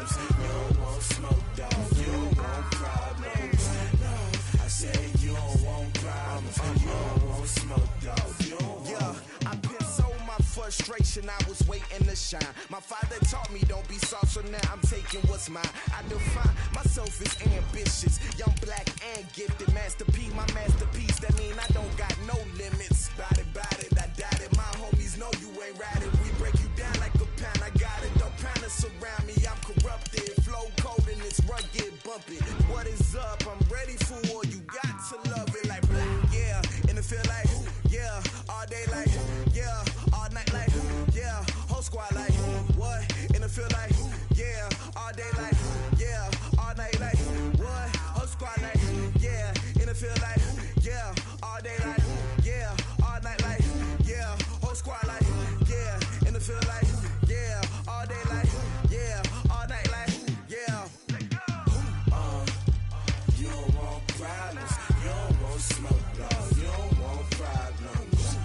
problems. You don't want smoke, dog. You don't want problems. No, I said you don't want problems. You don't want smoke, dog. You don't want. Yeah, I've been so my frustration, I was waiting to shine. My father taught me don't be soft, so now I'm taking what's mine. I define myself as ambitious, young, black, and gifted. Master P, my masterpiece. That mean I don't got no limits. Bout it, I doubt it. My homies know you ain't ratted. We break you down like a pound. I got it. Don't panic surround me. I'm corrupted. Flow cold and it's rugged, bumpy. What is up? I'm ready for war. You got to love it like black, yeah. And it feel like, yeah. All day like, yeah. All night like, yeah. Whole squad like, what? And it feel like, yeah. All day like, yeah. All night like, what? Whole squad like, yeah. And it feel like, yeah. All day like, yeah. All night like, yeah. Whole squad like, yeah. And it feel like, yeah. All day like, yeah. All night like, yeah. You don't want problems. You don't want smoke, dog. You don't want problems.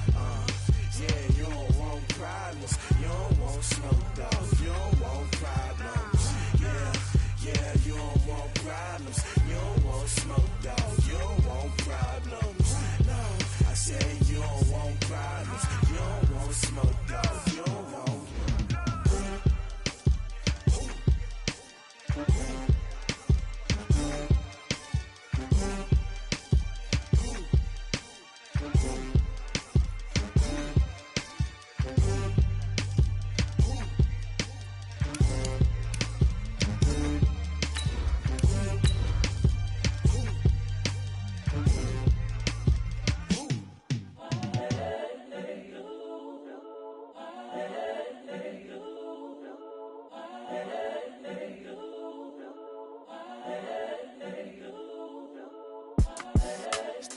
Yeah, you don't want problems. You don't want smoke, dog. You don't want problems. Yeah, you don't want problems. You don't want smoke, dog. You don't want problems. No, I said you don't want problems. You don't want smoke, dog. You don't want.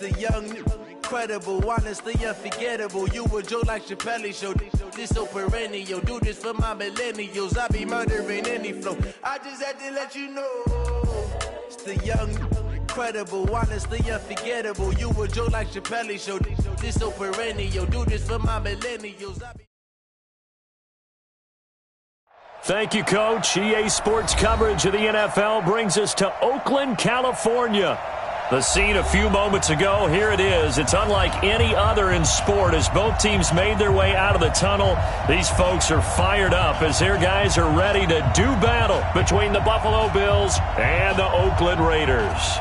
The young, incredible, honestly unforgettable. You a Joe like Chappelle show. This so perennial. Do this for my millennials. I be murdering any flow. I just had to let you know. It's the young, incredible, honestly unforgettable. You a Joe like Chappelle show. This so perennial. Do this for my millennials. Thank you, Coach. EA Sports coverage of the NFL brings us to Oakland, California. The scene a few moments ago, here it is. It's unlike any other in sport as both teams made their way out of the tunnel. These folks are fired up as their guys are ready to do battle between the Buffalo Bills and the Oakland Raiders.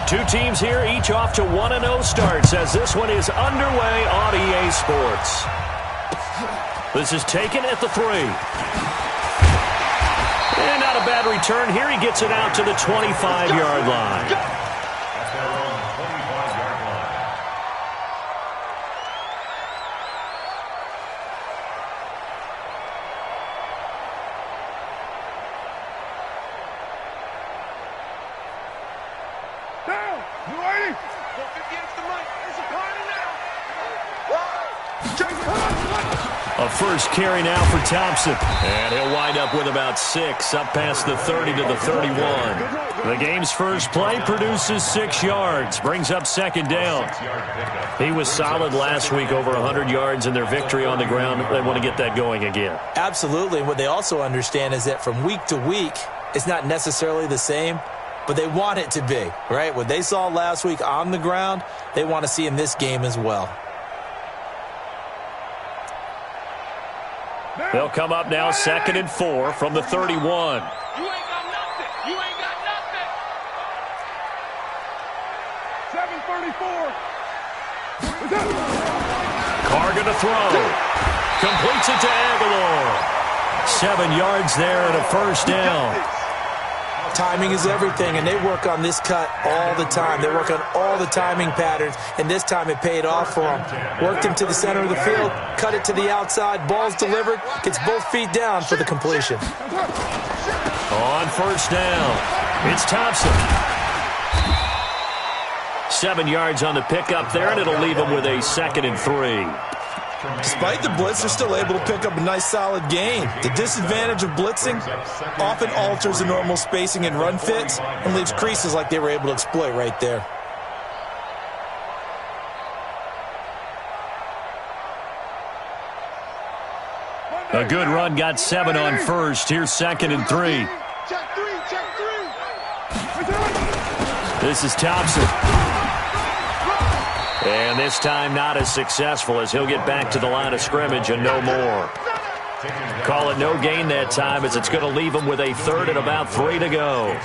Two teams here, each off to 1-0 starts as this one is underway on EA Sports. This is taken at the 3. And not a bad return here. He gets it out to the 25-yard line. A first carry now for Thompson. And he'll wind up with about 6, up past the 30 to the 31. The game's first play produces 6 yards, brings up second down. He was solid last week, over 100 yards in their victory on the ground. They want to get that going again. Absolutely. And what they also understand is that from week to week, it's not necessarily the same, but they want it to be, right? What they saw last week on the ground, they want to see in this game as well. They'll come up now 2nd and 4 from the 31. You ain't got nothing. You ain't got nothing. 7:34. Carr going to throw. Completes it to Aguilar. 7 yards there and a first down. Timing is everything, and they work on this cut all the time. They work on all the timing patterns, and this time it paid off for them. Worked him to the center of the field, cut it to the outside, ball's delivered, gets both feet down for the completion. On first down, it's Thompson. 7 yards on the pickup there, and it'll leave him with a 2nd and 3. Despite the blitz, they're still able to pick up a nice, solid gain. The disadvantage of blitzing often alters the normal spacing and run fits and leaves creases like they were able to exploit right there. A good run got 7 on first. Here's 2nd and 3. Check three. This is Thompson. And this time not as successful as he'll get back to the line of scrimmage and no more. Call it no gain that time as it's going to leave him with a 3rd and about 3 to go.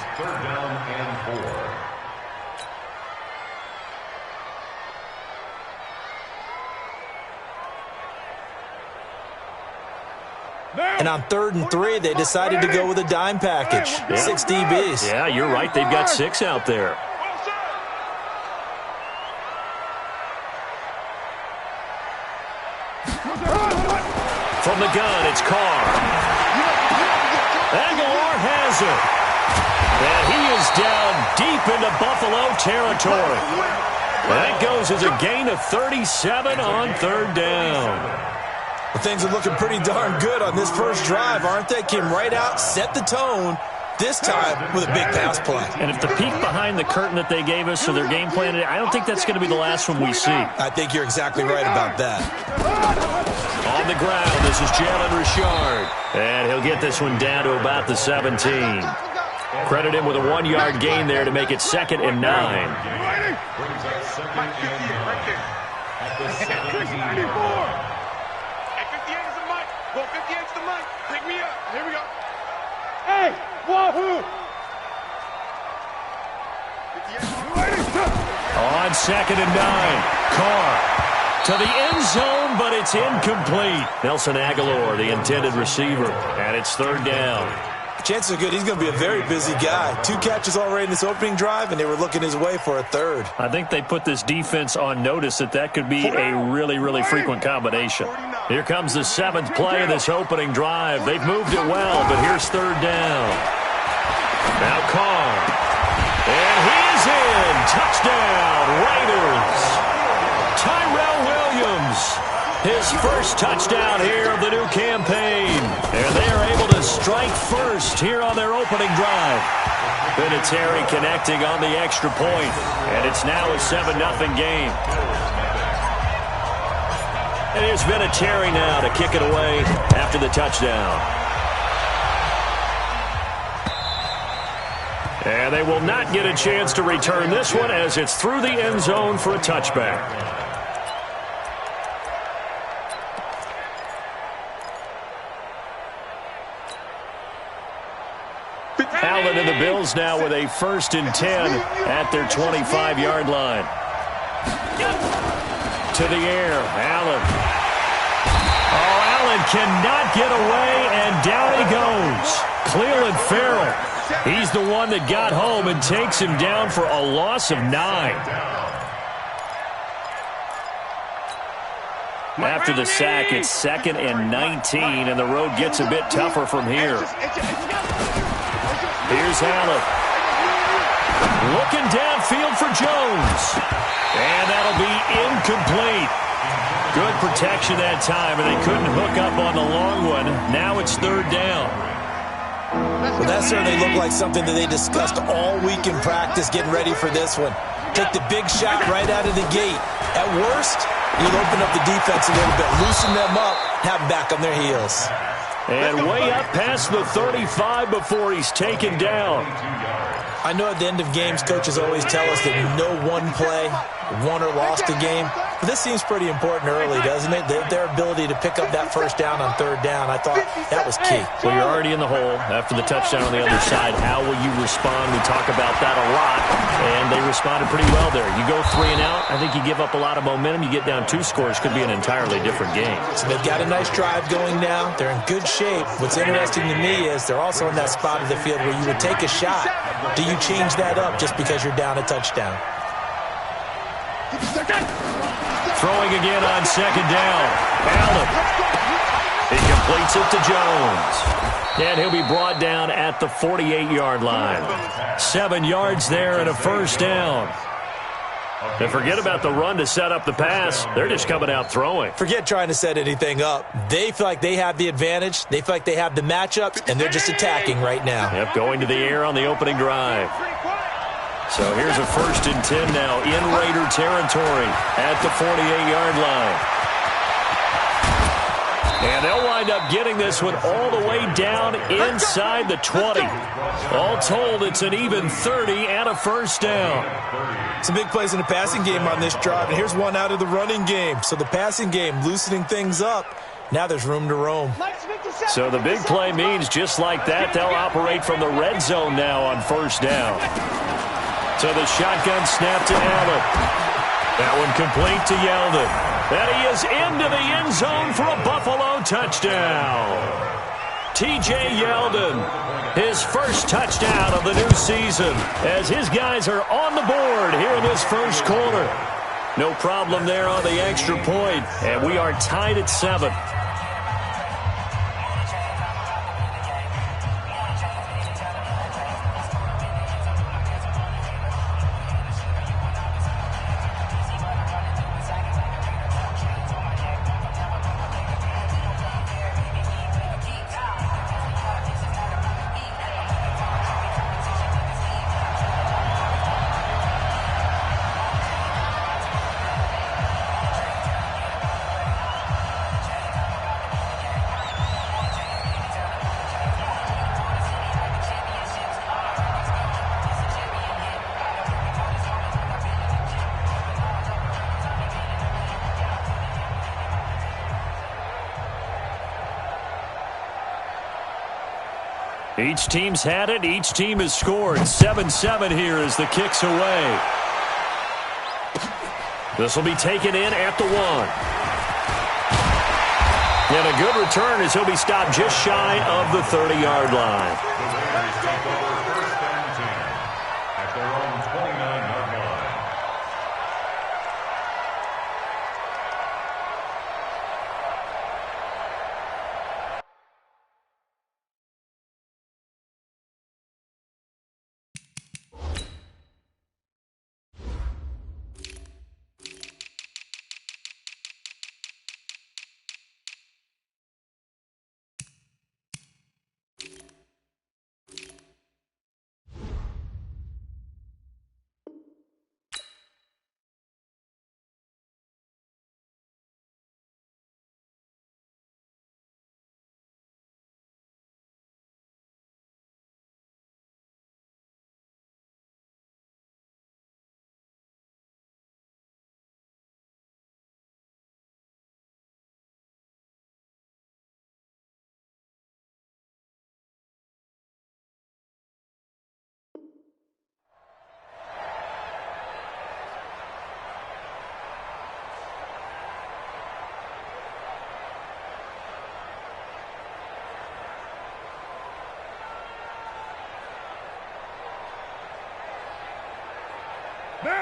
And on 3rd and 3, they decided to go with a dime package. 6 DBs. Yeah, you're right. They've got 6 out there. From the gun, it's Carr. Aguilar has it. And he is down deep into Buffalo territory. That goes as a gain of 37 on 3rd down. Well, things are looking pretty darn good on this first drive, aren't they? Came right out, set the tone, this time with a big pass play. And if the peek behind the curtain that they gave us for their game plan, I don't think that's going to be the last one we see. I think you're exactly right about that. On the ground, this is Jalen Richard. And he'll get this one down to about the 17. Credit him with a 1-yard gain there to make it 2nd and 9. Well, 58's the mic. Pick me up. Here we go. Hey, wahoo! On 2nd and 9, Carr to the end zone, but it's incomplete. Nelson Aguilar, the intended receiver, and it's 3rd down. Chances are good he's going to be a very busy guy. 2 catches already in this opening drive, and they were looking his way for a 3rd. I think they put this defense on notice that could be a really, really frequent combination. Here comes the 7th play of this opening drive. They've moved it well, but here's 3rd down. Now Carr. And he's in. Touchdown, Raiders. Tyrell Williams. His first touchdown here of the new campaign. And they are able to strike first here on their opening drive. Vinatieri connecting on the extra point. And it's now a 7-0 game. And here's Vinatieri now to kick it away after the touchdown. And they will not get a chance to return this one as it's through the end zone for a touchback. Allen and the Bills now with a 1st and 10 at their 25-yard line. To the air, Allen. Oh, Allen cannot get away, and down he goes. Cleveland Farrell. He's the one that got home and takes him down for a loss of 9. After the sack, it's 2nd and 19, and the road gets a bit tougher from here. Here's Allen. Looking downfield for Jones. And that'll be incomplete. Good protection that time, and they couldn't hook up on the long one. Now it's 3rd down. Well, that certainly looked like something that they discussed all week in practice, getting ready for this one. Take the big shot right out of the gate. At worst, you'll open up the defense a little bit, loosen them up, have them back on their heels. And way up past the 35 before he's taken down. I know at the end of games, coaches always tell us that no one play won or lost a game. But this seems pretty important early, doesn't it? Their ability to pick up that 1st down on 3rd down, I thought that was key. Well, you're already in the hole after the touchdown on the other side. How will you respond? We talk about that a lot, and they responded pretty well there. You go 3 and out, I think you give up a lot of momentum. You get down 2 scores, could be an entirely different game. So they've got a nice drive going now. They're in good shape. What's interesting to me is they're also in that spot of the field where you would take a shot. Do you change that up just because you're down a touchdown? Throwing again on 2nd down. Allen. He completes it to Jones. And he'll be brought down at the 48-yard line. 7 yards there and a 1st down. And forget about the run to set up the pass. They're just coming out throwing. Forget trying to set anything up. They feel like they have the advantage. They feel like they have the matchups, and they're just attacking right now. Yep, going to the air on the opening drive. So here's a 1st and 10 now in Raider territory at the 48-yard line. And they'll wind up getting this one all the way down inside the 20. All told, it's an even 30 and a 1st down. Some big plays in the passing game on this drive, and here's one out of the running game. So the passing game loosening things up. Now there's room to roam. So the big play means just like that, they'll operate from the red zone now on 1st down. So the shotgun snap to Allen. That one complete to Yeldon. And he is into the end zone for a Buffalo touchdown. T.J. Yeldon, his first touchdown of the new season, as his guys are on the board here in this first quarter. No problem there on the extra point, and we are tied at 7. Each team's had it. Each team has scored. 7-7 here as the kick's away. This will be taken in at the 1. And a good return as he'll be stopped just shy of the 30-yard line.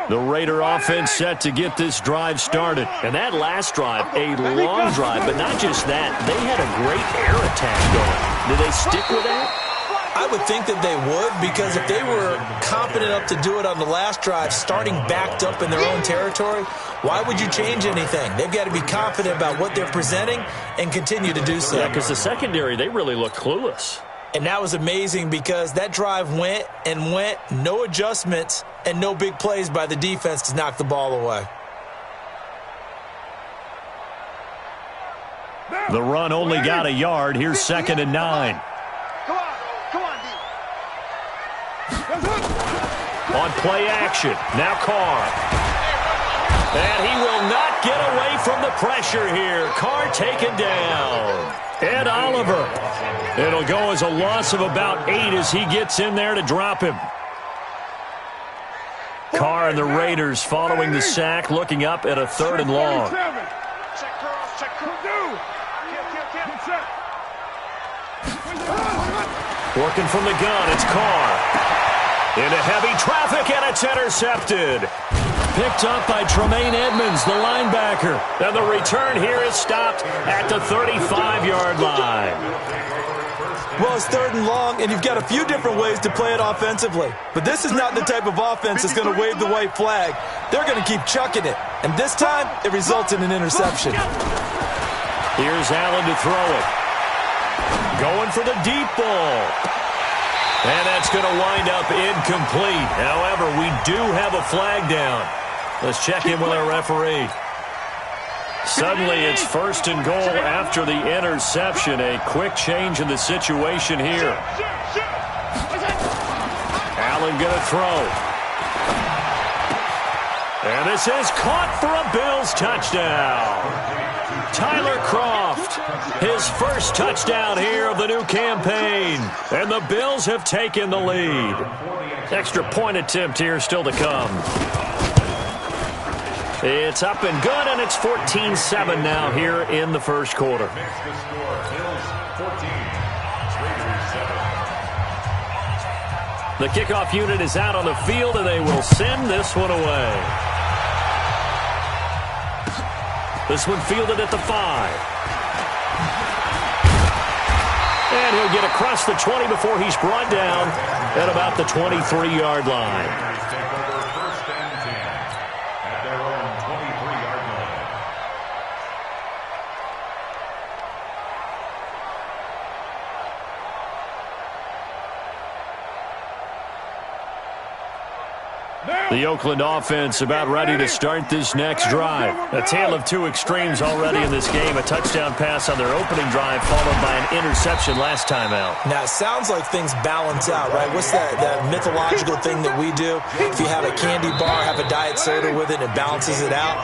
The Raider offense set to get this drive started. And that last drive, a long drive, but not just that. They had a great air attack going. Did they stick with that? I would think that they would, because if they were competent enough to do it on the last drive, starting backed up in their own territory, why would you change anything? They've got to be confident about what they're presenting and continue to do so. Yeah, because the secondary, they really look clueless. And that was amazing because that drive went and went, no adjustments, and no big plays by the defense to knock the ball away. The run only got a yard. Here's 2nd and 9. Come on, D. On play action. Now Carr. And he will not get away from the pressure here. Carr taken down. Ed Oliver. It'll go as a loss of about 8 as he gets in there to drop him. Carr and the Raiders following the sack, looking up at a 3rd and long. Check cross, check cross. Working from the gun, it's Carr. Into heavy traffic, and it's intercepted. Picked up by Tremaine Edmonds, the linebacker. And the return here is stopped at the 35-yard line. Well, it's 3rd and long, and you've got a few different ways to play it offensively. But this is not the type of offense that's going to wave the white flag. They're going to keep chucking it. And this time, it results in an interception. Here's Allen to throw it. Going for the deep ball. And that's going to wind up incomplete. However, we do have a flag down. Let's check in with our referee. Suddenly, it's 1st and goal after the interception. A quick change in the situation here. Allen going to throw. And this is caught for a Bills touchdown. Tyler Kroft, his first touchdown here of the new campaign. And the Bills have taken the lead. Extra point attempt here still to come. It's up and good, and it's 14-7 now here in the first quarter. The kickoff unit is out on the field, and they will send this one away. This one fielded at the 5. And he'll get across the 20 before he's brought down at about the 23-yard line. The Oakland offense about ready to start this next drive. A tale of two extremes already in this game. A touchdown pass on their opening drive followed by an interception last time out. Now, it sounds like things balance out, right? What's that mythological thing that we do? If you have a candy bar, have a diet soda with it, it balances it out.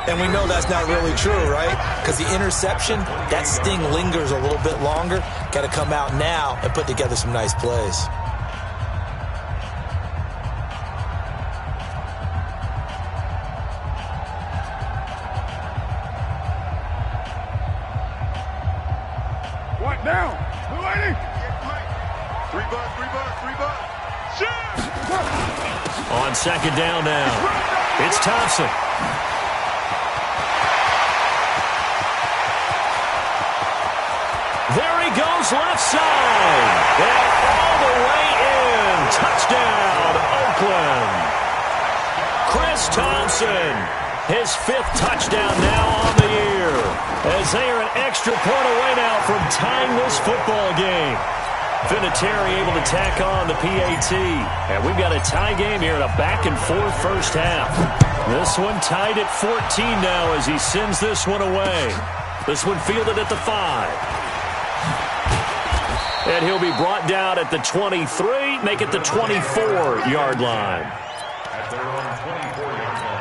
And we know that's not really true, right? Because the interception, that sting lingers a little bit longer. Got to come out now and put together some nice plays. Now, we're waiting. 3 bucks. On second down now, it's Thompson. There he goes, left side. And all the way in. Touchdown, Oakland. Chris Thompson, his 5th touchdown now on the year, as they are an extra point away now from tying this football game. Vinatieri able to tack on the PAT. And we've got a tie game here in a back-and-forth first half. This one tied at 14 now as he sends this one away. This one fielded at the 5. And he'll be brought down at the 23, make it the 24-yard line. At their own 24-yard line.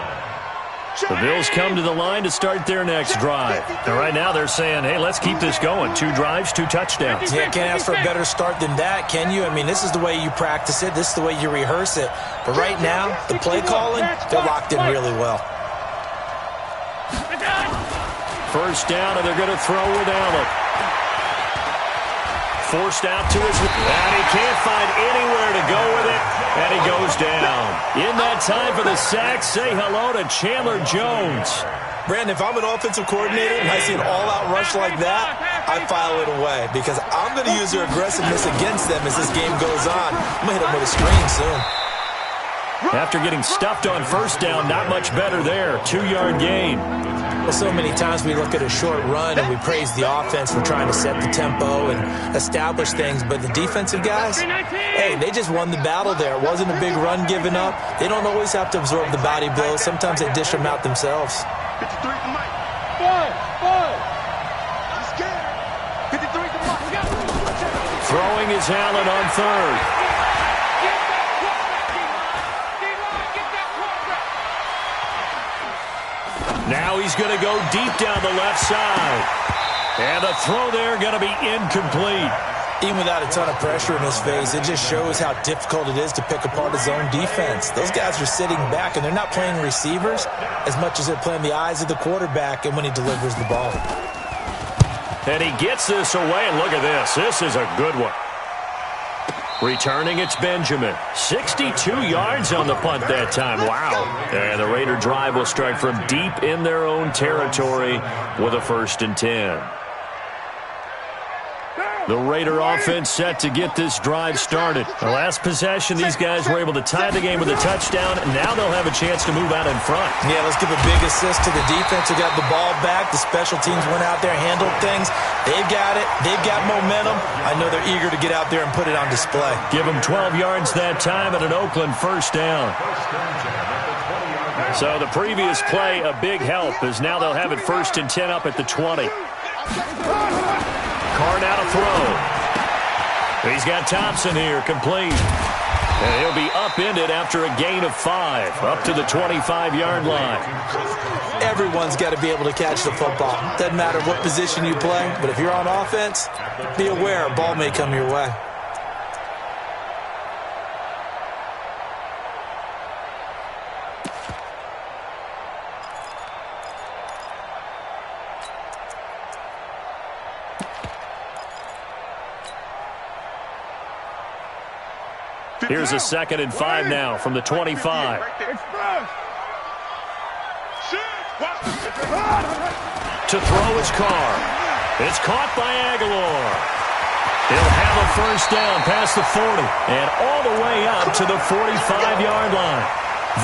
The Bills come to the line to start their next drive. And right now they're saying, hey, let's keep this going. 2 drives, 2 touchdowns. Yeah, can't ask for a better start than that, can you? I mean, this is the way you practice it. This is the way you rehearse it. But right now, the play calling, they're locked in really well. First down, and they're going to throw with Allen. Forced out to his, and he can't find anywhere to go with it, and he goes down. In that time for the sack, say hello to Chandler Jones. Brandon, if I'm an offensive coordinator and I see an all-out rush like that, I file it away because I'm going to use their aggressiveness against them as this game goes on. I'm going to hit them with a screen soon. After getting stuffed on first down, not much better there. 2-yard gain. Well, so many times we look at a short run and we praise the offense for trying to set the tempo and establish things, but the defensive guys, hey, they just won the battle there. It wasn't a big run given up. They don't always have to absorb the body blows. Sometimes they dish them out themselves. 53 to Mike. 53 to Mike. Throwing is Allen on 3rd. Now he's going to go deep down the left side. And the throw there going to be incomplete. Even without a ton of pressure in his face, it just shows how difficult it is to pick apart his own defense. Those guys are sitting back, and they're not playing receivers as much as they're playing the eyes of the quarterback and when he delivers the ball. And he gets this away, and look at this. This is a good one. Returning, it's Benjamin. 62 yards on the punt that time. Wow. And the Raider drive will start from deep in their own territory with a 1st and 10. The Raider offense set to get this drive started. The last possession, these guys were able to tie the game with a touchdown, and now they'll have a chance to move out in front. Yeah, let's give a big assist to the defense who got the ball back. The special teams went out there, handled things. They've got it. They've got momentum. I know they're eager to get out there and put it on display. Give them 12 yards that time at an Oakland first down. So the previous play, a big help, as now they'll have it 1st and 10 up at the 20. Carr now to throw. He's got Thompson here, complete. And he'll be upended after a gain of 5, up to the 25-yard line. Everyone's got to be able to catch the football. Doesn't matter what position you play, but if you're on offense, be aware a ball may come your way. Here's a 2nd and 5 now from the 25. To throw is Carr. It's caught by Aguilar. He'll have a first down past the 40 and all the way up to the 45-yard line.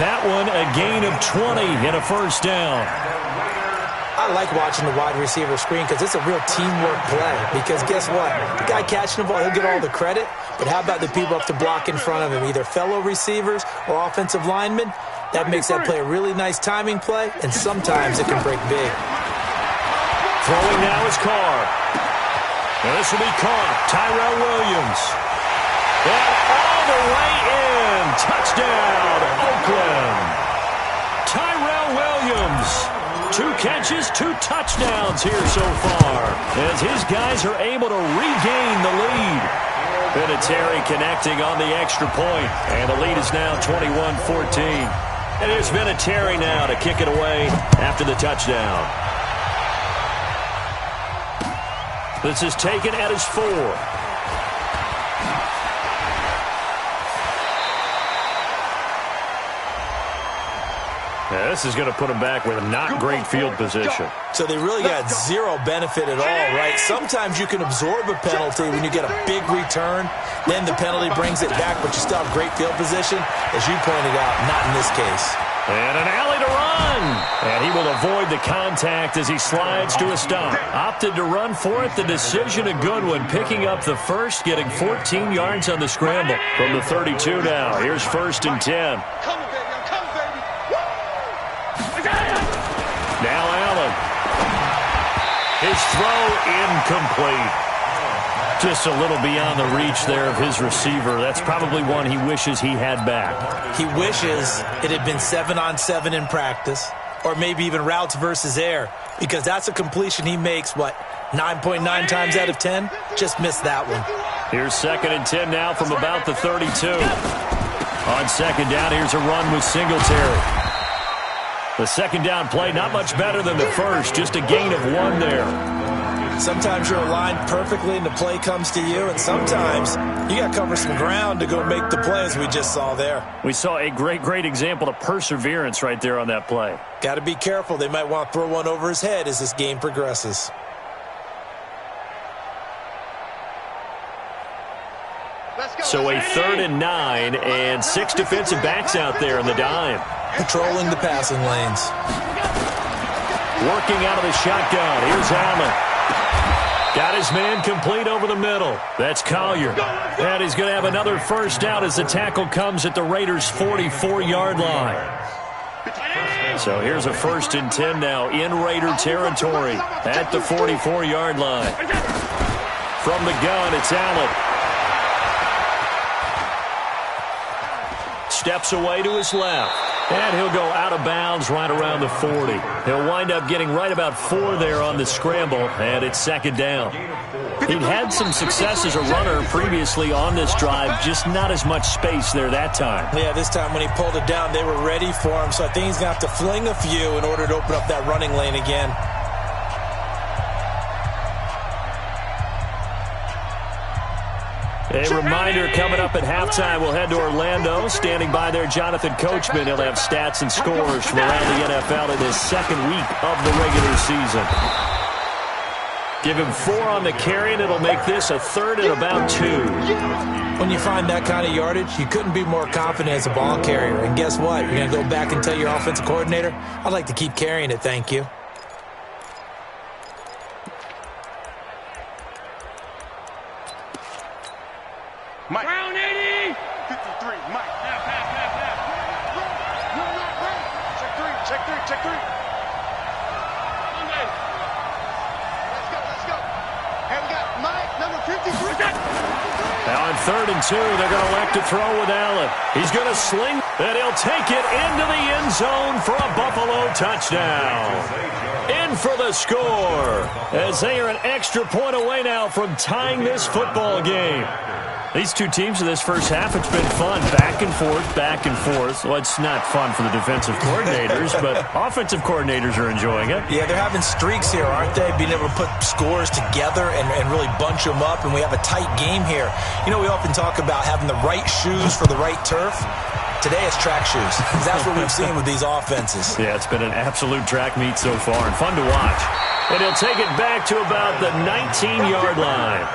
That one a gain of 20 and a first down. I like watching the wide receiver screen because it's a real teamwork play. Because guess what? The guy catching the ball, he'll get all the credit. But how about the people up to block in front of him, either fellow receivers or offensive linemen? That makes that play a really nice timing play, and sometimes it can break big. Throwing now is Carr. And this will be caught. Tyrell Williams. And all the way in. Touchdown, Oakland. Tyrell Williams. 2 catches, 2 touchdowns here so far, as his guys are able to regain the lead. Vinatieri connecting on the extra point, and the lead is now 21-14. And here's Vinatieri now to kick it away after the touchdown. This is taken at his 4. Yeah, this is going to put them back with a not great field position. So they really got zero benefit at all, right? Sometimes you can absorb a penalty when you get a big return. Then the penalty brings it back, but you still have great field position. As you pointed out, not in this case. And an alley to run. And he will avoid the contact as he slides to a stop. Opted to run for it. The decision a good one. Picking up the first, getting 14 yards on the scramble. From the 32 now. Here's 1st and 10. Now Allen. His throw incomplete. Just a little beyond the reach there of his receiver. That's probably one he wishes he had back. He wishes it had been 7-on-7 in practice, or maybe even routes versus air, because that's a completion he makes, 9.9 times out of 10? Just missed that one. Here's 2nd and 10 now from about the 32. On 2nd down, here's a run with Singletary. The 2nd down play, not much better than the first, just a gain of 1 there. Sometimes you're aligned perfectly and the play comes to you, and sometimes you got to cover some ground to go make the play, as we just saw there. We saw a great example of perseverance right there on that play. Got to be careful. They might want to throw one over his head as this game progresses. So a 3rd and 9 and 6 defensive backs out there in the dime. Patrolling the passing lanes. Working out of the shotgun. Here's Allen. Got his man complete over the middle. That's Collier. And he's going to have another first down as the tackle comes at the Raiders' 44-yard line. So here's a 1st and 10 now in Raider territory at the 44-yard line. From the gun, it's Allen. Steps away to his left. And he'll go out of bounds right around the 40. He'll wind up getting right about 4 there on the scramble, and it's 2nd down. He'd had some success as a runner previously on this drive, just not as much space there that time. Yeah, this time when he pulled it down, they were ready for him, so I think he's going to have to fling a few in order to open up that running lane again. A reminder coming up at halftime, we'll head to Orlando. Standing by there, Jonathan Coachman. He'll have stats and scores from around the NFL in his 2nd week of the regular season. Give him 4 on the carry, and it'll make this a third and about 2. When you find that kind of yardage, you couldn't be more confident as a ball carrier. And guess what? You're going to go back and tell your offensive coordinator, I'd like to keep carrying it, thank you. Mike. Round 80. 53. Mike. Check three. Let's go. And we got Mike, number 53. Now on 3rd and 2, they're going to elect to throw with Allen. He's going to sling, and he'll take it into the end zone for a Buffalo touchdown. In for the score, as they are an extra point away now from tying this football game. These two teams in this first half, it's been fun. Back and forth. Well, it's not fun for the defensive coordinators, but offensive coordinators are enjoying it. Yeah, they're having streaks here, aren't they? Being able to put scores together and really bunch them up, and we have a tight game here. You know, we often talk about having the right shoes for the right turf. Today it's track shoes. That's what we've seen with these offenses. Yeah, it's been an absolute track meet so far, and fun to watch. And he'll take it back to about the 19-yard line.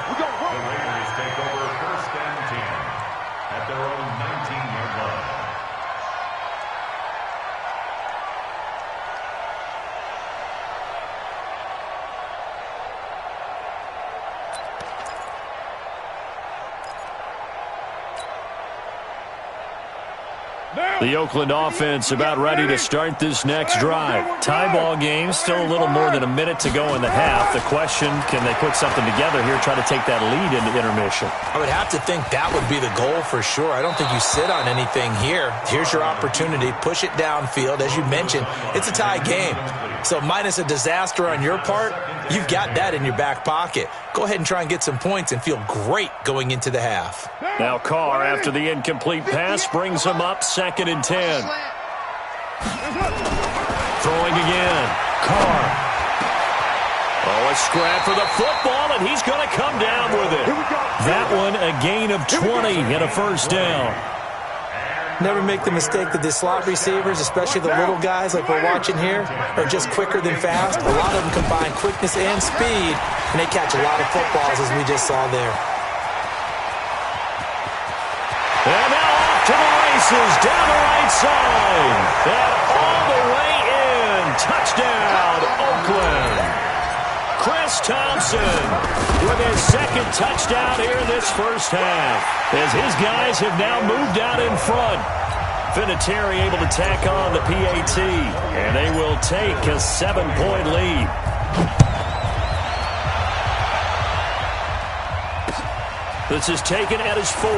The Oakland offense about ready to start this next drive. Tie ball game, still a little more than a minute to go in the half. The question, can they put something together here, try to take that lead into intermission? I would have to think that would be the goal for sure. I don't think you sit on anything here. Here's your opportunity. Push it downfield. As you mentioned, it's a tie game. So minus a disaster on your part, you've got that in your back pocket. Go ahead and try and get some points and feel great going into the half. Now Carr, after the incomplete pass, brings him up 2nd and 10. Throwing again. Carr. Oh, a scrap for the football, and he's going to come down with it. That one, a gain of 20 and a first down. Never make the mistake that the slot receivers, especially the little guys like we're watching here, are just quicker than fast. A lot of them combine quickness and speed, and they catch a lot of footballs, as we just saw there. And now off to the races, down the right side. And all the way in. Touchdown, Oakland. Chris Thompson with his 2nd touchdown here in this first half, as his guys have now moved out in front. Vinatieri able to tack on the PAT, and they will take a 7-point lead. This is taken at his 4.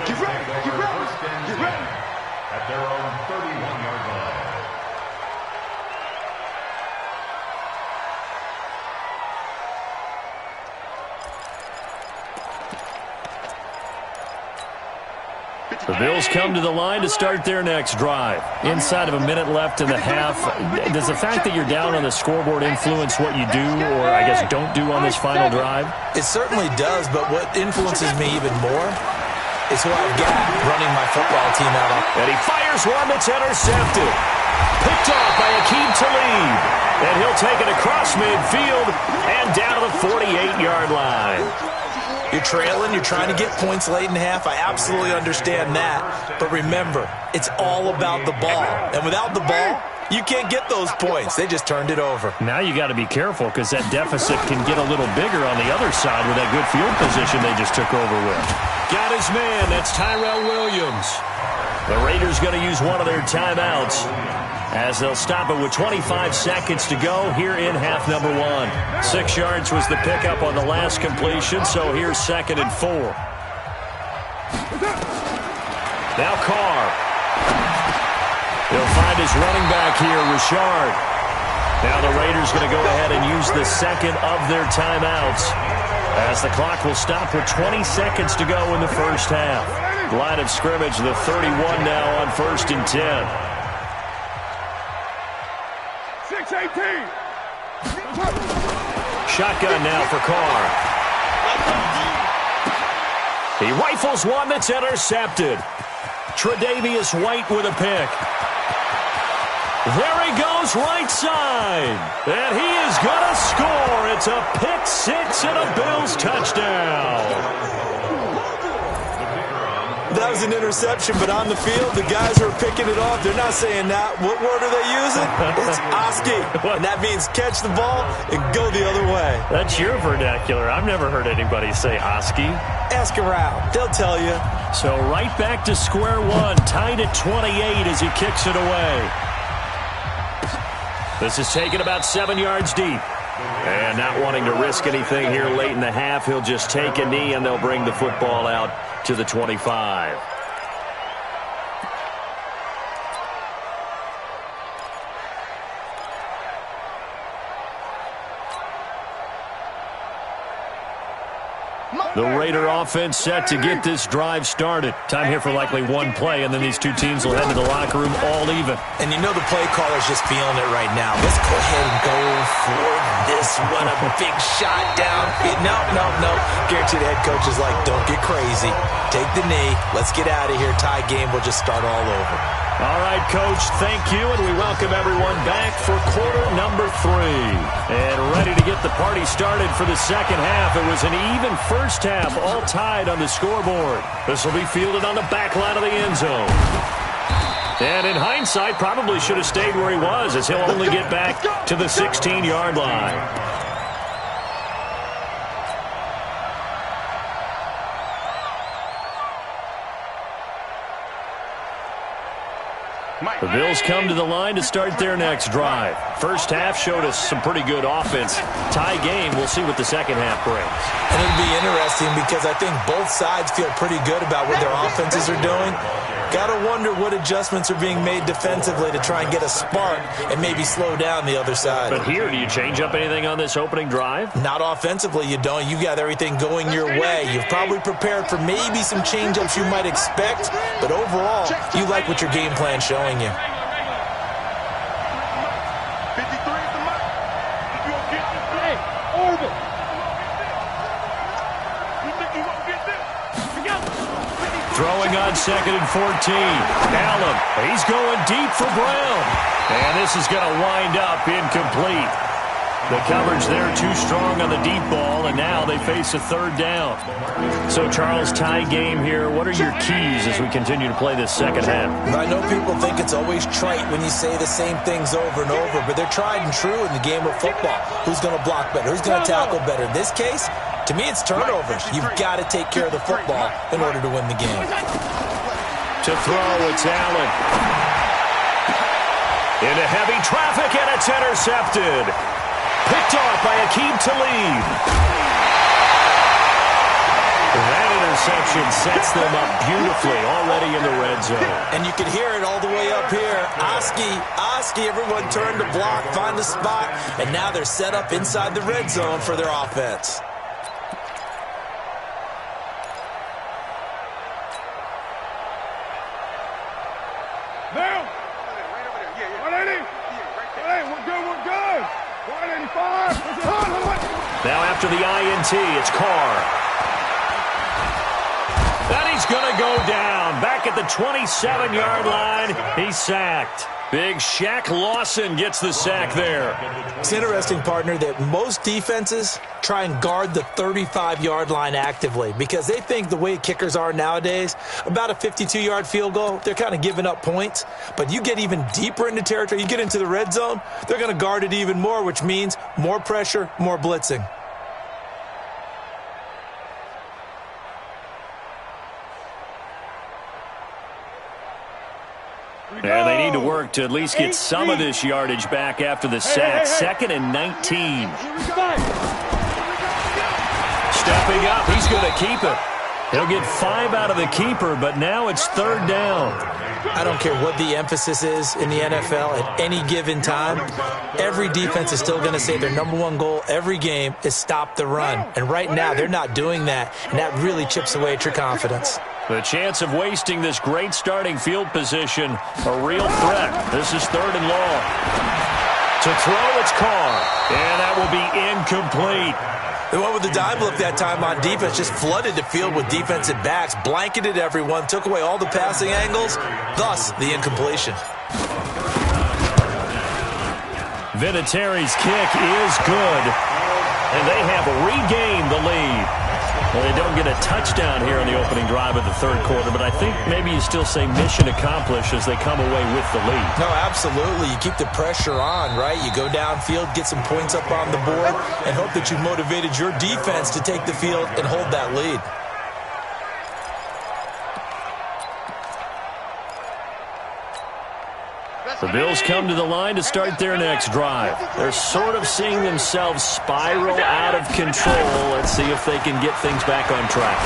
Get ready. At their own 31-yard line. The Bills come to the line to start their next drive. Inside of a minute left in the half, does the fact that you're down on the scoreboard influence what you do, or I guess don't do on this final drive? It certainly does, but what influences me even more is who I've got running my football team out on. And he fires one that's intercepted. Picked off by Aqib Talib. And he'll take it across midfield and down to the 48-yard line. You're trailing, you're trying to get points late in the half. I absolutely understand that. But remember, it's all about the ball. And without the ball, you can't get those points. They just turned it over. Now you got to be careful, because that deficit can get a little bigger on the other side with that good field position they just took over with. Got his man. That's Tyrell Williams. The Raiders going to use one of their timeouts, as they'll stop it with 25 seconds to go here in half number 1. 6 yards was the pickup on the last completion, so here's 2nd and 4. Now Carr. He'll find his running back here, Richard. Now the Raiders going to go ahead and use the 2nd of their timeouts, as the clock will stop with 20 seconds to go in the first half. Line of scrimmage, the 31 now on 1st and 10. 6-18. Shotgun now for Carr. He rifles one that's intercepted. Tre'Davious White with a pick. There he goes, right side. And he is going to score. It's a pick six and a Bills touchdown. That was an interception, but on the field, the guys who are picking it off, they're not saying that. What word are they using? It's Oski, and that means catch the ball and go the other way. That's your vernacular. I've never heard anybody say Oski. Ask around. They'll tell you. So right back to square one, tied at 28 as he kicks it away. This is taken about 7 yards deep. And not wanting to risk anything here late in the half, he'll just take a knee and they'll bring the football out to the 25. The Raider offense set to get this drive started. Time here for likely one play, and then these two teams will head to the locker room all even. And you know the play caller's just feeling it right now. Let's go ahead and go for this one. A big shot down. No. Guaranteed the head coach is like, don't get crazy. Take the knee. Let's get out of here. Tie game. We'll just start all over. All right, Coach, thank you, and we welcome everyone back for quarter number 3. And ready to get the party started for the second half. It was an even first half, all tied on the scoreboard. This will be fielded on the back line of the end zone. And in hindsight, probably should have stayed where he was, as he'll only get back to the 16-yard line. The Bills come to the line to start their next drive. First half showed us some pretty good offense. Tie game, we'll see what the second half brings. And it'll be interesting because I think both sides feel pretty good about what their offenses are doing. Got to wonder what adjustments are being made defensively to try and get a spark and maybe slow down the other side. But here, do you change up anything on this opening drive? Not offensively, you don't. You got everything going your way. You've probably prepared for maybe some change-ups you might expect, but overall, you like what your game plan's showing you. 53 is the mark. If you don't get this play, over. You think you won't get this? Throwing on 2nd and 14. Allen, he's going deep for Brown. And this is going to wind up incomplete. The coverage there too strong on the deep ball, and now they face a third down. So, Charles, tie game here. What are your keys as we continue to play this second half? I know people think it's always trite when you say the same things over and over, but they're tried and true in the game of football. Who's going to block better? Who's going to tackle better? In this case, to me, it's turnovers. You've got to take care of the football in order to win the game. To throw, it's Allen. Into heavy traffic, and it's intercepted. Picked off by Aqib Talib. That interception sets them up beautifully already in the red zone. And you can hear it all the way up here. Oski, everyone turned to block, find a spot, and now they're set up inside the red zone for their offense. Now. Now after the INT, it's Carr. And he's going to go down. Back at the 27-yard line, he's sacked. Big Shaq Lawson gets the sack there. It's interesting, partner, that most defenses try and guard the 35-yard line actively because they think the way kickers are nowadays, about a 52-yard field goal, they're kind of giving up points. But you get even deeper into territory, you get into the red zone, they're going to guard it even more, which means more pressure, more blitzing. And they need to work to at least get some of this yardage back after the sack. 2nd and 19. Stepping up, he's going to keep it. He'll get 5 out of the keeper, but now it's 3rd down. I don't care what the emphasis is in the NFL at any given time. Every defense is still going to say their #1 goal every game is stop the run. And right now, they're not doing that, and that really chips away at your confidence. The chance of wasting this great starting field position, a real threat. This is 3rd and long. To throw, it's Carr. And that will be incomplete. They went with the dime look that time on defense, just flooded the field with defensive backs, blanketed everyone, took away all the passing angles, thus the incompletion. Vinatieri's kick is good, and they have regained the lead. Well, they don't get a touchdown here in the opening drive of the third quarter, but I think maybe you still say mission accomplished as they come away with the lead. No, absolutely. You keep the pressure on, right? You go downfield, get some points up on the board, and hope that you've motivated your defense to take the field and hold that lead. The Bills come to the line to start their next drive. They're sort of seeing themselves spiral out of control. Let's see if they can get things back on track.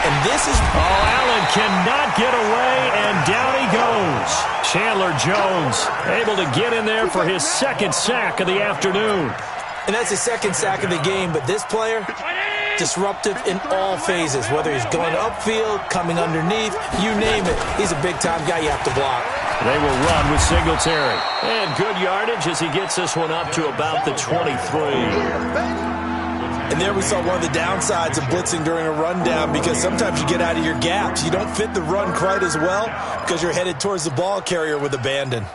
And this is... Oh, Allen cannot get away, and down he goes. Chandler Jones able to get in there for his second sack of the afternoon. And that's his second sack of the game, but this player, disruptive in all phases, whether he's going upfield, coming underneath, you name it. He's a big-time guy you have to block. They will run with Singletary. And good yardage as he gets this one up to about the 23. And there we saw one of the downsides of blitzing during a rundown, because sometimes you get out of your gaps. You don't fit the run quite as well because you're headed towards the ball carrier with abandon.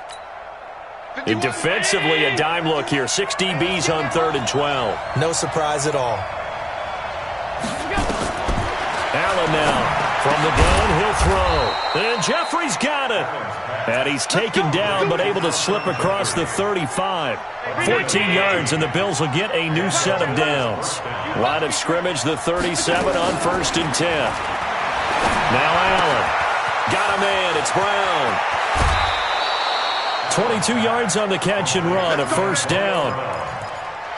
And defensively, a dime look here. 6 DBs on 3rd and 12. No surprise at all. Allen now from the gun, he'll throw. And Jeffrey's got it. And he's taken down but able to slip across the 35. 14 yards, and the Bills will get a new set of downs. Line of scrimmage, the 37 on 1st and 10. Now Allen. Got a man. It's Brown. 22 yards on the catch and run, a first down.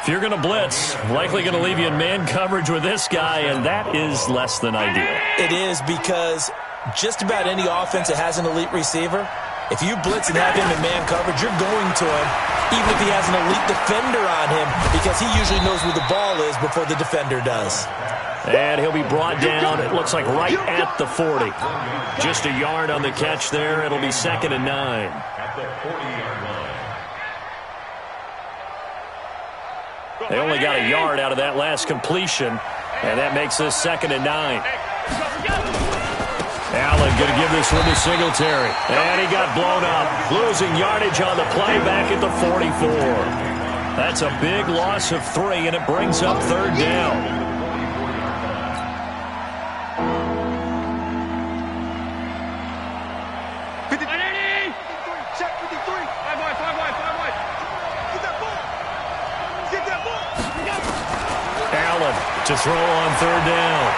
If you're going to blitz, likely going to leave you in man coverage with this guy, and that is less than ideal. It is, because just about any offense that has an elite receiver, if you blitz and have him in man coverage, you're going to him, even if he has an elite defender on him, because he usually knows where the ball is before the defender does. And he'll be brought down, it looks like right at the 40. Just a yard on the catch there. It'll be 2nd and 9. They only got a yard out of that last completion, and that makes this 2nd and 9. Allen going to give this one to Singletary, and he got blown up, losing yardage on the play back at the 44. That's a big loss of 3, and it brings up 3rd down. To throw on 3rd down.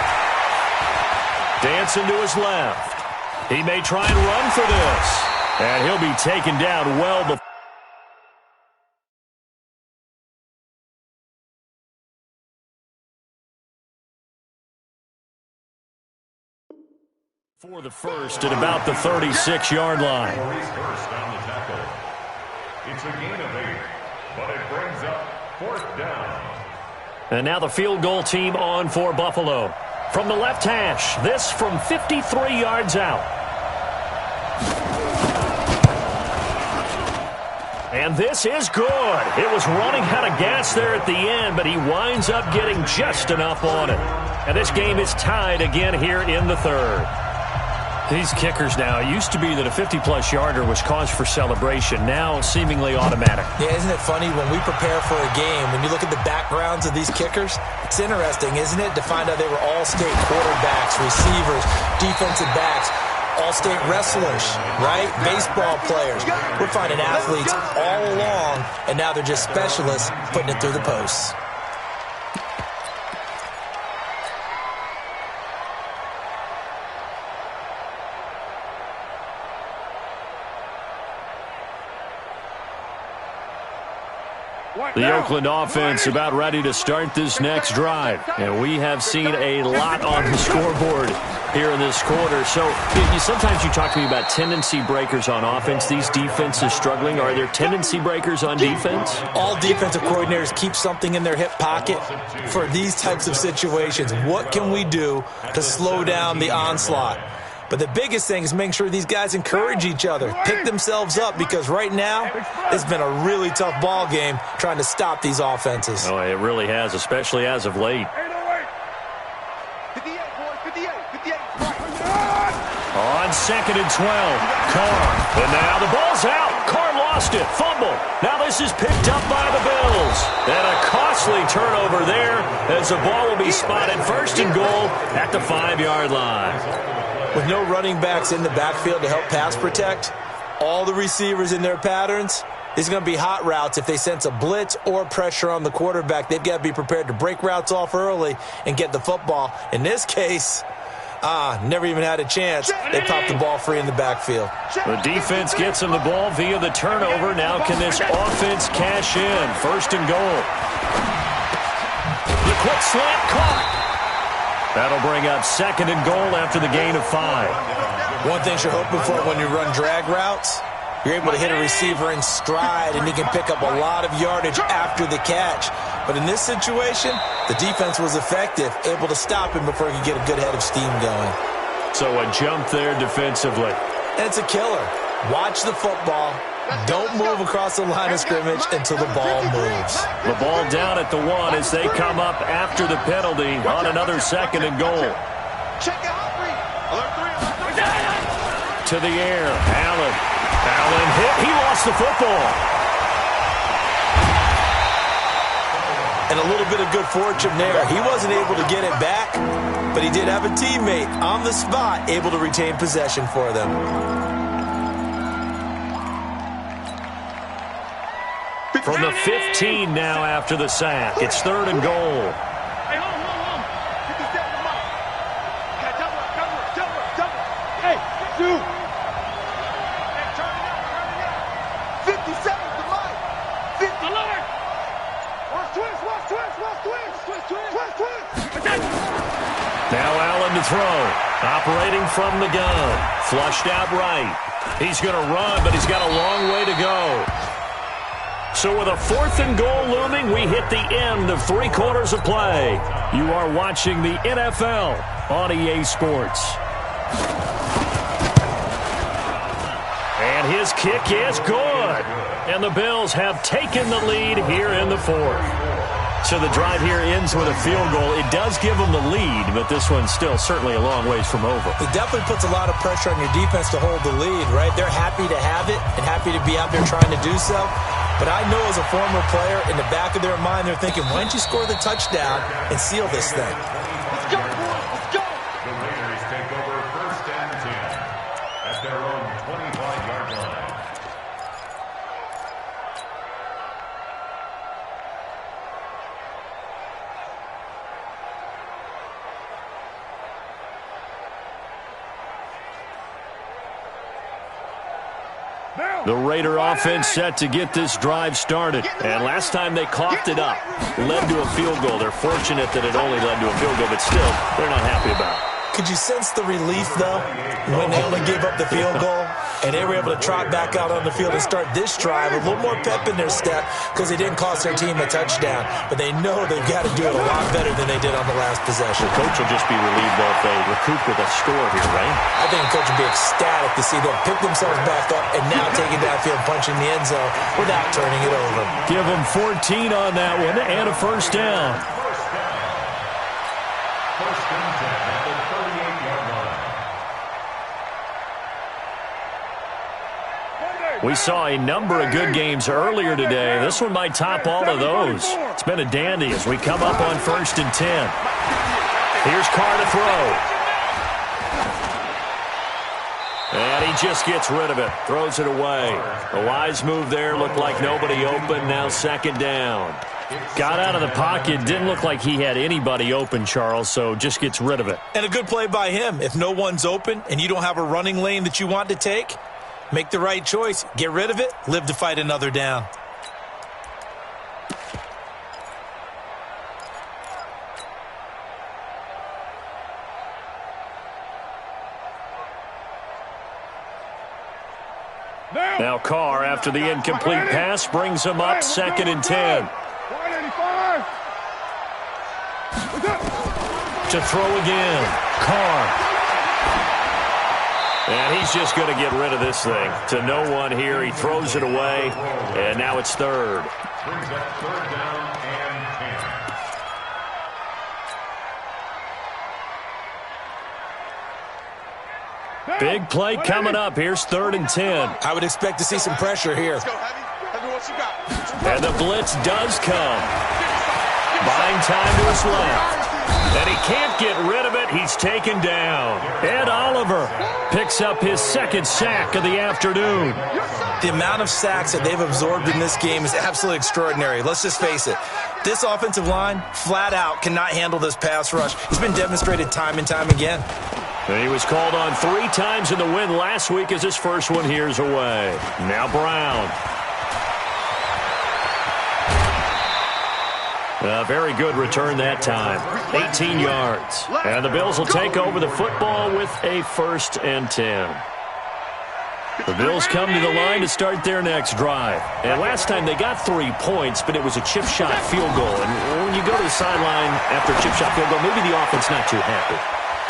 Dancing to his left. He may try and run for this. And he'll be taken down well before the first at about the 36-yard line. It's a gain of 8, but it brings up 4th down. And now the field goal team on for Buffalo. From the left hash, this from 53 yards out. And this is good. It was running out of gas there at the end, but he winds up getting just enough on it. And this game is tied again here in the 3rd. These kickers now, it used to be that a 50-plus yarder was cause for celebration, now seemingly automatic. Yeah, isn't it funny when we prepare for a game, when you look at the backgrounds of these kickers, it's interesting, isn't it, to find out they were all-state quarterbacks, receivers, defensive backs, all-state wrestlers, right? Baseball players. We're finding athletes all along, and now they're just specialists putting it through the posts. The Oakland offense about ready to start this next drive. And we have seen a lot on the scoreboard here in this quarter. So sometimes you talk to me about tendency breakers on offense. These defenses struggling. Are there tendency breakers on defense? All defensive coordinators keep something in their hip pocket for these types of situations. What can we do to slow down the onslaught? But the biggest thing is making sure these guys encourage each other, pick themselves up, because right now it's been a really tough ball game trying to stop these offenses. Oh, it really has, especially as of late. On 2nd and 12, Carr. And now the ball's out. Carr lost it. Fumble. Now this is picked up by the Bills. And a costly turnover there as the ball will be spotted 1st and goal at the 5-yard line. With no running backs in the backfield to help pass protect, all the receivers in their patterns, these are going to be hot routes. If they sense a blitz or pressure on the quarterback, they've got to be prepared to break routes off early and get the football. In this case, never even had a chance. They popped the ball free in the backfield. The defense gets him the ball via the turnover. Now can this offense cash in? 1st and goal. The quick slant caught. That'll bring up 2nd and goal after the gain of 5. One thing you're hoping for when you run drag routes, you're able to hit a receiver in stride, and he can pick up a lot of yardage after the catch. But in this situation, the defense was effective, able to stop him before he could get a good head of steam going. So a jump there defensively. And it's a killer. Watch the football. Don't move across the line of scrimmage until the ball moves. The ball down at the 1 as they come up after the penalty on another 2nd and goal. To the air, Allen hit. He lost the football. And a little bit of good fortune there. He wasn't able to get it back, but he did have a teammate on the spot able to retain possession for them. From the 15 now after the sack. It's 3rd and goal. Hey, hold on. Get this down the mic. Okay, double up. Hey, shoot. Hey, turn it up. 50 seconds to Mike. 50. Alert. Watch twist. Now Allen to throw. Operating from the gun. Flushed out right. He's going to run, but he's got a long way to go. So with a 4th and goal looming, we hit the end of 3 quarters of play. You are watching the NFL on EA Sports. And his kick is good. And the Bills have taken the lead here in the 4th. So the drive here ends with a field goal. It does give them the lead, but this one's still certainly a long ways from over. It definitely puts a lot of pressure on your defense to hold the lead, right? They're happy to have it and happy to be out there trying to do so. But I know as a former player, in the back of their mind, they're thinking, why don't you score the touchdown and seal this thing? Let's go, boys. Let's go. The Raiders take over 1st and 10 at their own 25-yard line. The Raider offense set to get this drive started. And last time they coughed it up, led to a field goal. They're fortunate that it only led to a field goal, but still, they're not happy about it. Could you sense the relief, though, when they only gave up the field goal and they were able to trot back out on the field and start this drive, a little more pep in their step because they didn't cost their team a touchdown. But they know they've got to do it a lot better than they did on the last possession. The coach will just be relieved though if they recoup with a score here, right? I think the coach will be ecstatic to see them pick themselves back up and now take it downfield, punching the end zone without turning it over. Give them 14 on that one and a 1st down. First and 10 at the 38-yard line. We saw a number of good games earlier today. This one might top all of those. It's been a dandy as we come up on 1st and 10. Here's Carr to throw. And he just gets rid of it. Throws it away. A wise move there. Looked like nobody open. Now 2nd down. Got out of the pocket. Didn't look like he had anybody open, Charles, so just gets rid of it. And a good play by him. If no one's open and you don't have a running lane that you want to take, make the right choice. Get rid of it. Live to fight another down. Now Carr, after the incomplete pass, brings him up 2nd and 10. 185. To throw again. Carr. And he's just going to get rid of this thing. To no one here. He throws it away, and now it's third. Brings up third down and 10. Big play coming up. Here's 3rd and 10. I would expect to see some pressure here. Let's go, Heavy. Heavy, what you got? And the blitz does come. Buying time to his left. And he can't get rid of it. He's taken down. Ed Oliver picks up his 2nd sack of the afternoon. The amount of sacks that they've absorbed in this game is absolutely extraordinary. Let's just face it. This offensive line, flat out, cannot handle this pass rush. It's been demonstrated time and time again. And he was called on 3 times in the win last week as his first one here's away. Now Brown. A very good return that time. 18 yards. And the Bills will take over the football with a 1st and 10. The Bills come to the line to start their next drive. And last time they got 3 points, but it was a chip shot field goal. And when you go to the sideline after a chip shot field goal, maybe the offense not too happy.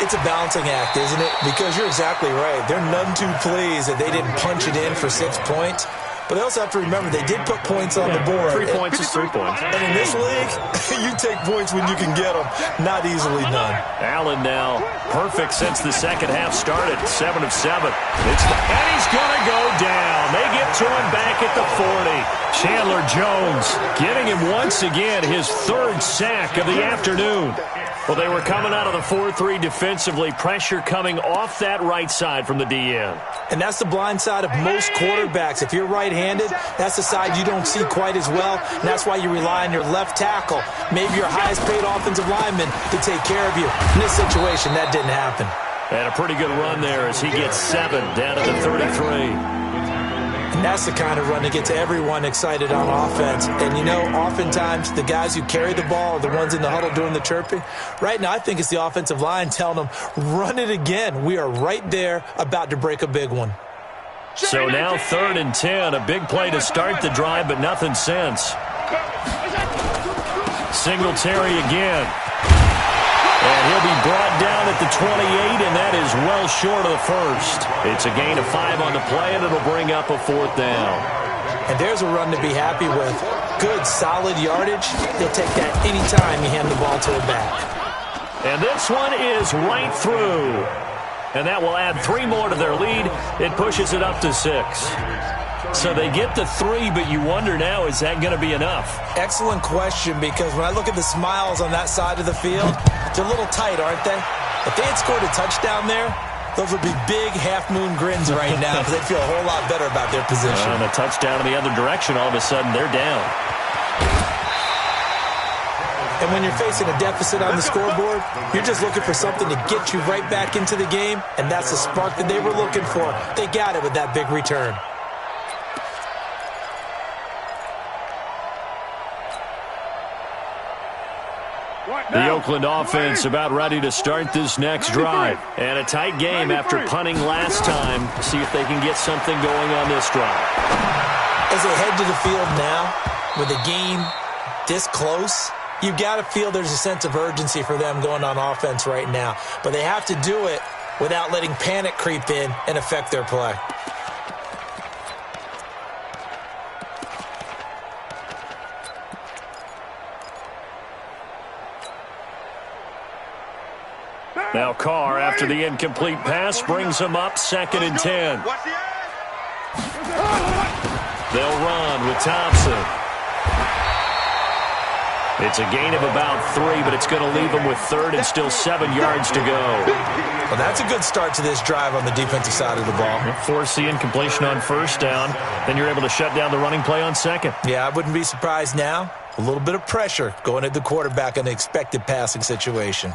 It's a balancing act, isn't it? Because you're exactly right. They're none too pleased that they didn't punch it in for 6 points. But they also have to remember they did put points on the board. 3 points is 3 points. And in this league, you take points when you can get them. Not easily done. Allen now perfect since the second half started. 7 of 7. And he's going to go down. They get to him back at the 40. Chandler Jones getting him once again his 3rd sack of the afternoon. Well, they were coming out of the 4-3 defensively. Pressure coming off that right side from the DN. And that's the blind side of most quarterbacks. If you're right-handed, that's the side you don't see quite as well. And that's why you rely on your left tackle, maybe your highest-paid offensive lineman, to take care of you. In this situation, that didn't happen. And a pretty good run there as he gets 7 down at the 33. And that's the kind of run that gets everyone excited on offense. And, you know, oftentimes the guys who carry the ball are the ones in the huddle doing the chirping. Right now, I think it's the offensive line telling them, run it again. We are right there about to break a big one. So now 3rd and 10. A big play to start the drive, but nothing since. Singletary again. And he'll be brought down at the 28, and that is well short of the 1st. It's a gain of 5 on the play, and it'll bring up a 4th down. And there's a run to be happy with. Good, solid yardage. They'll take that anytime you hand the ball to a back. And this one is right through. And that will add 3 more to their lead. It pushes it up to 6. So they get the 3, but you wonder now, is that going to be enough? Excellent question, because when I look at the smiles on that side of the field, they're a little tight, aren't they? If they had scored a touchdown there, those would be big half-moon grins right now because they'd feel a whole lot better about their position. And a touchdown in the other direction, all of a sudden they're down. And when you're facing a deficit on the scoreboard, you're just looking for something to get you right back into the game, and that's the spark that they were looking for. They got it with that big return. The Oakland offense about ready to start this next drive. And a tight game after punting last time. See if they can get something going on this drive. As they head to the field now, with the game this close, you've got to feel there's a sense of urgency for them going on offense right now. But they have to do it without letting panic creep in and affect their play. Now Carr, after the incomplete pass, brings him up 2nd and 10. They'll run with Thompson. It's a gain of about 3, but it's going to leave them with 3rd and still 7 yards to go. Well, that's a good start to this drive on the defensive side of the ball. Force the incompletion on 1st down. Then you're able to shut down the running play on 2nd. Yeah, I wouldn't be surprised now. A little bit of pressure going at the quarterback in an expected passing situation.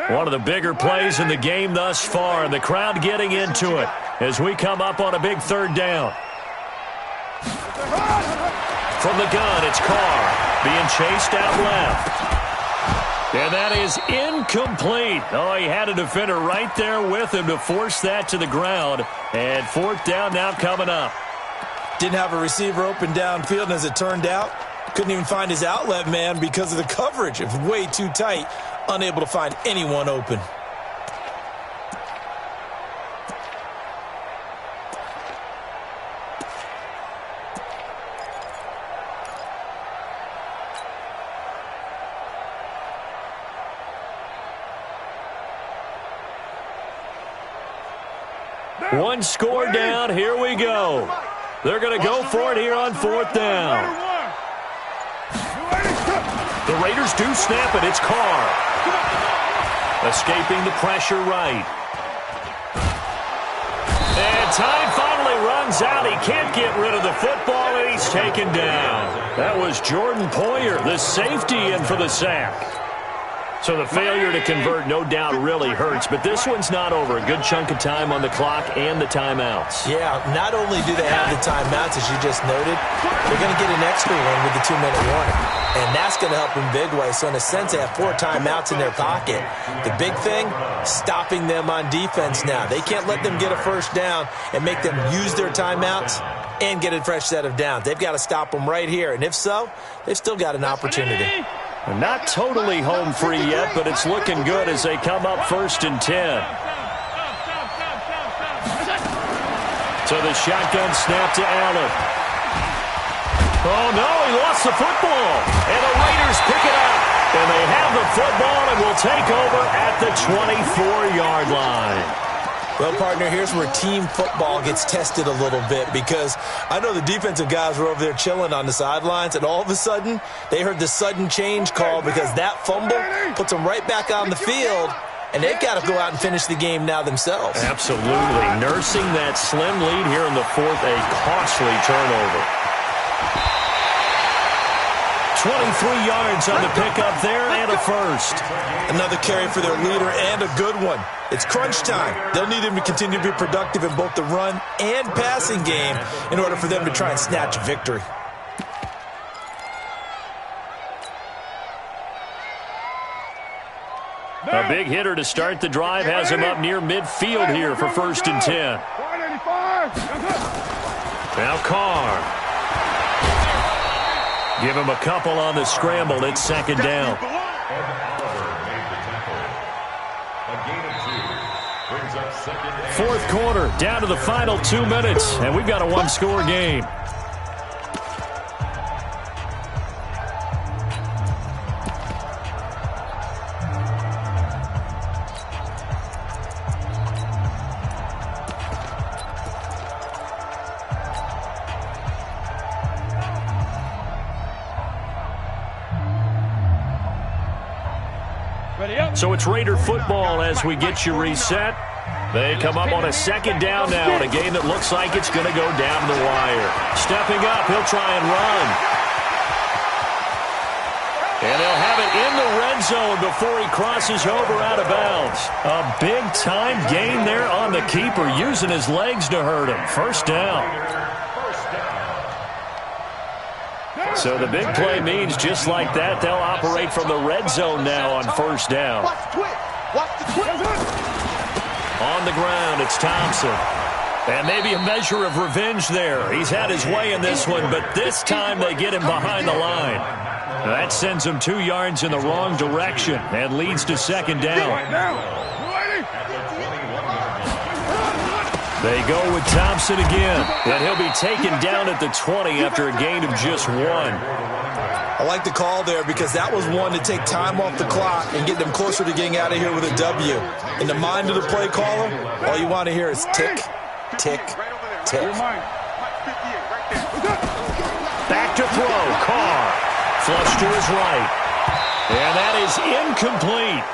One of the bigger plays in the game thus far, and the crowd getting into it as we come up on a big 3rd down. From the gun, it's Carr being chased out left. And that is incomplete. Oh, he had a defender right there with him to force that to the ground. And 4th down now coming up. Didn't have a receiver open downfield, and as it turned out, Couldn't even find his outlet man because of the coverage. It was way too tight. Unable to find anyone open. One score down. Here we go. They're going to go for it here on 4th down. The Raiders do snap it. It's Carr. Escaping the pressure right. And time finally runs out. He can't get rid of the football, and he's taken down. That was Jordan Poyer, the safety, in for the sack. So the failure to convert no doubt really hurts, but this one's not over. A good chunk of time on the clock and the timeouts. Yeah, not only do they have the timeouts, as you just noted, they're going to get an extra one with the 2-minute warning. And that's going to help in big way. So in a sense, they have 4 timeouts in their pocket. The big thing, stopping them on defense now. They can't let them get a first down and make them use their timeouts and get a fresh set of downs. They've got to stop them right here. And if so, they've still got an opportunity. Not totally home free yet, but it's looking good as they come up 1st and 10. So the shotgun snap to Allen. Oh, no, he lost the football. And the Raiders pick it up. And they have the football and will take over at the 24-yard line. Well, partner, here's where team football gets tested a little bit, because I know the defensive guys were over there chilling on the sidelines, and all of a sudden they heard the sudden change call because that fumble puts them right back on the field, and they've got to go out and finish the game now themselves. Absolutely. Nursing that slim lead here in the 4th, a costly turnover. 23 yards on the pickup there and a first. Another carry for their leader and a good one. It's crunch time. They'll need him to continue to be productive in both the run and passing game in order for them to try and snatch a victory. A big hitter to start the drive has him up near midfield here for 1st and 10. Now Carr. Give him a couple on the scramble. It's 2nd down. Fourth quarter, down to the final 2 minutes, and we've got a one-score game. So it's Raider football as we get you reset. They come up on a 2nd down now in a game that looks like it's going to go down the wire. Stepping up, he'll try and run. And they'll have it in the red zone before he crosses over out of bounds. A big-time gain there on the keeper, using his legs to hurt him. 1st down. So the big play means just like that, they'll operate from the red zone now on 1st down. On the ground, it's Thompson. And maybe a measure of revenge there. He's had his way in this one, but this time they get him behind the line. That sends him 2 yards in the wrong direction and leads to 2nd down. They go with Thompson again, and he'll be taken down at the 20 after a gain of just 1. I like the call there because that was one to take time off the clock and get them closer to getting out of here with a W. In the mind of the play caller, all you want to hear is tick, tick, tick. Back to throw, Carr. Flush to his right. And that is incomplete.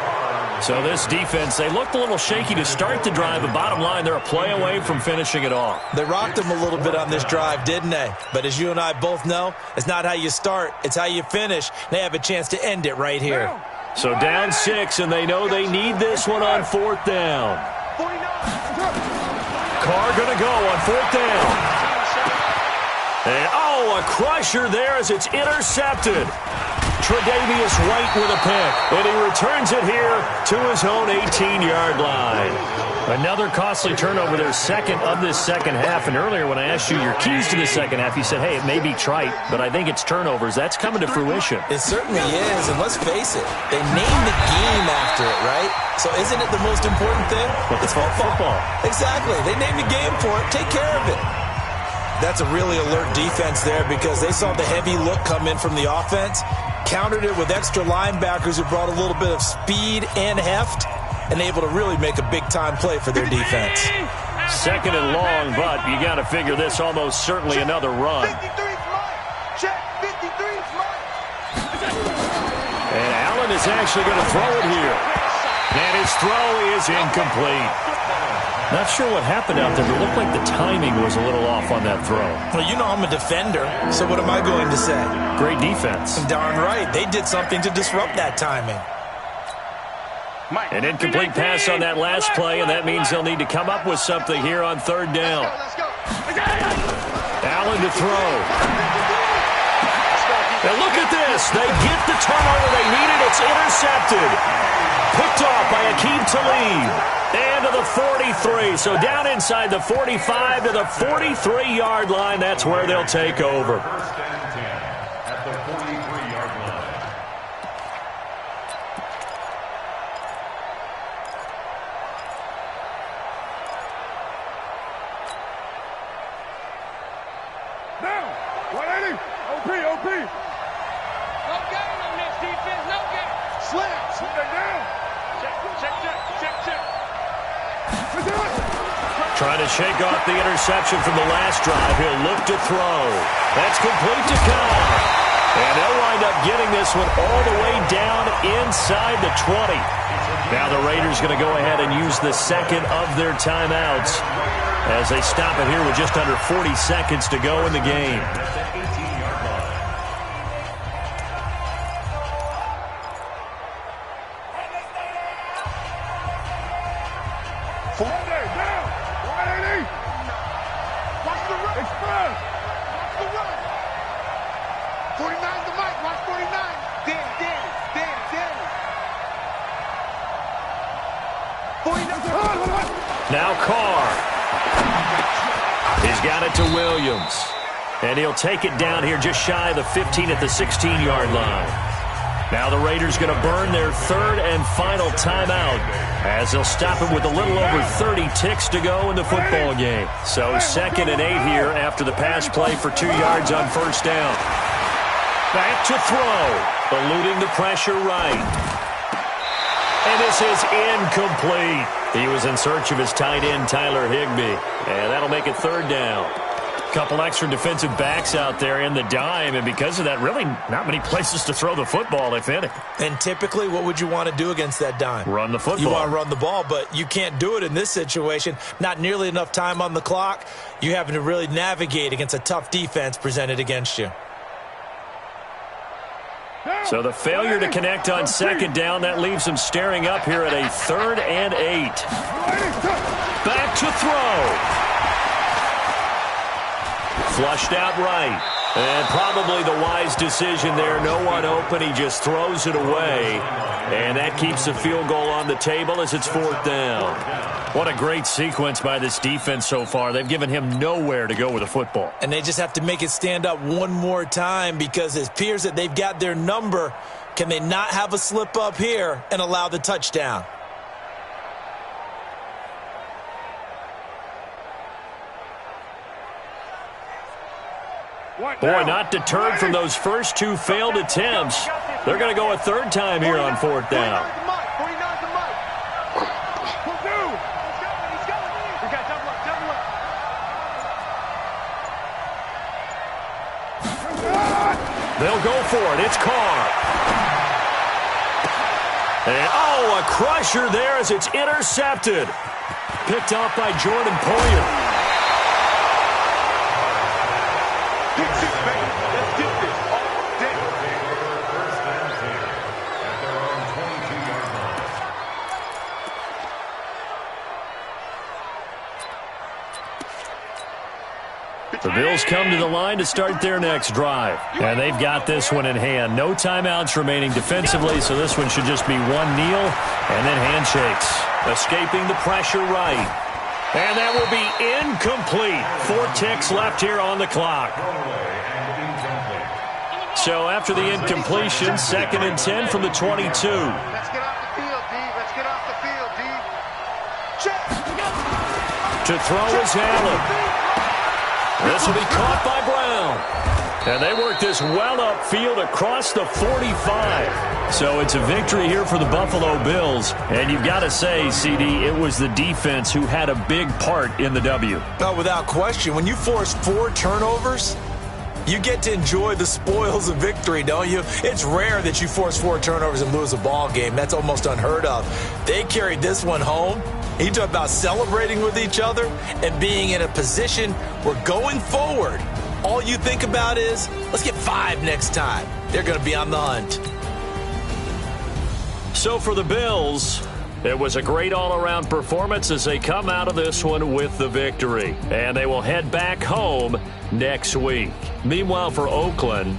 So this defense, they looked a little shaky to start the drive, but bottom line, they're a play away from finishing it off. They rocked them a little bit on this drive, didn't they? But as you and I both know, it's not how you start, it's how you finish. They have a chance to end it right here. So down 6, and they know they need this one on 4th down. Carr going to go on 4th down. And, a crusher there as it's intercepted. Tre'Davious White with a pick, and he returns it here to his own 18-yard line. Another costly turnover there, second of this second half. And earlier when I asked you your keys to the second half, you said, hey, it may be trite, but I think it's turnovers. That's coming to fruition. It certainly is, and let's face it, they named the game after it, right? So isn't it the most important thing? It's football. Exactly. They named the game for it. Take care of it. That's a really alert defense there because they saw the heavy look come in from the offense, countered it with extra linebackers who brought a little bit of speed and heft, and able to really make a big-time play for their defense. Second and long, but you got to figure this almost certainly another run. 53's mine. Check, 53's mine. And Allen is actually going to throw it here. And his throw is incomplete. Not sure what happened out there, but it looked like the timing was a little off on that throw. Well, you know I'm a defender, so what am I going to say? Great defense. Darn right. They did something to disrupt that timing. An incomplete pass on that last play, and that means they'll need to come up with something here on third down. Allen to throw. And look at this. They get the turnover they needed. It's intercepted. Picked off by Akeem Talib. And to the 43. So down inside the 45 to the 43-yard line. That's where they'll take over. First and 10 at the 43-yard line. Now, 180. OP. No gain on this defense, no gain. Slam. Put that down. Check. Trying to shake off the interception from the last drive. He'll look to throw. That's complete to Carr. And they'll wind up getting this one all the way down inside the 20. Now the Raiders going to go ahead and use the second of their timeouts as they stop it here with just under 40 seconds to go in the game. Now Carr. He's got it to Williams. And he'll take it down here just shy of the 15 at the 16-yard line. Now the Raiders going to burn their third and final timeout as they'll stop it with a little over 30 ticks to go in the football game. So second and 8 here after the pass play for 2 yards on first down. Back to throw. Eluding the pressure right. And this is incomplete. He was in search of his tight end, Tyler Higbee. And that'll make it third down. Couple extra defensive backs out there in the dime, and because of that, really not many places to throw the football, if any. And typically, what would you want to do against that dime? Run the football. You want to run the ball, but you can't do it in this situation. Not nearly enough time on the clock. You having to really navigate against a tough defense presented against you. So the failure to connect on second down, that leaves him staring up here at a third and 8. Back to throw. Flushed out right. And probably the wise decision there. No one open. He just throws it away. And that keeps the field goal on the table as it's fourth down. What a great sequence by this defense so far. They've given him nowhere to go with the football. And they just have to make it stand up one more time because it appears that they've got their number. Can they not have a slip up here and allow the touchdown? Boy, not deterred from those first two failed attempts. They're going to go a third time here on fourth down. They'll go for it. It's Carr. And, oh, a crusher there as it's intercepted. Picked off by Jordan Poyer. The Bills come to the line to start their next drive. And they've got this one in hand. No timeouts remaining defensively, so this one should just be one kneel and then handshakes. Escaping the pressure right. And that will be incomplete. 4 ticks left here on the clock. So after the incompletion, 2nd and 10 from the 22. Let's get off the field, D. Let's get off the field, D. Check. To throw is Allen. This will be caught by Brown. And they work this well upfield across the 45. So it's a victory here for the Buffalo Bills. And you've got to say, CD, it was the defense who had a big part in the W. No, without question. When you force 4 turnovers, you get to enjoy the spoils of victory, don't you? It's rare that you force 4 turnovers and lose a ball game. That's almost unheard of. They carried this one home. You talk about celebrating with each other and being in a position where going forward, all you think about is, let's get 5 next time. They're going to be on the hunt. So for the Bills, it was a great all-around performance as they come out of this one with the victory. And they will head back home next week. Meanwhile, for Oakland,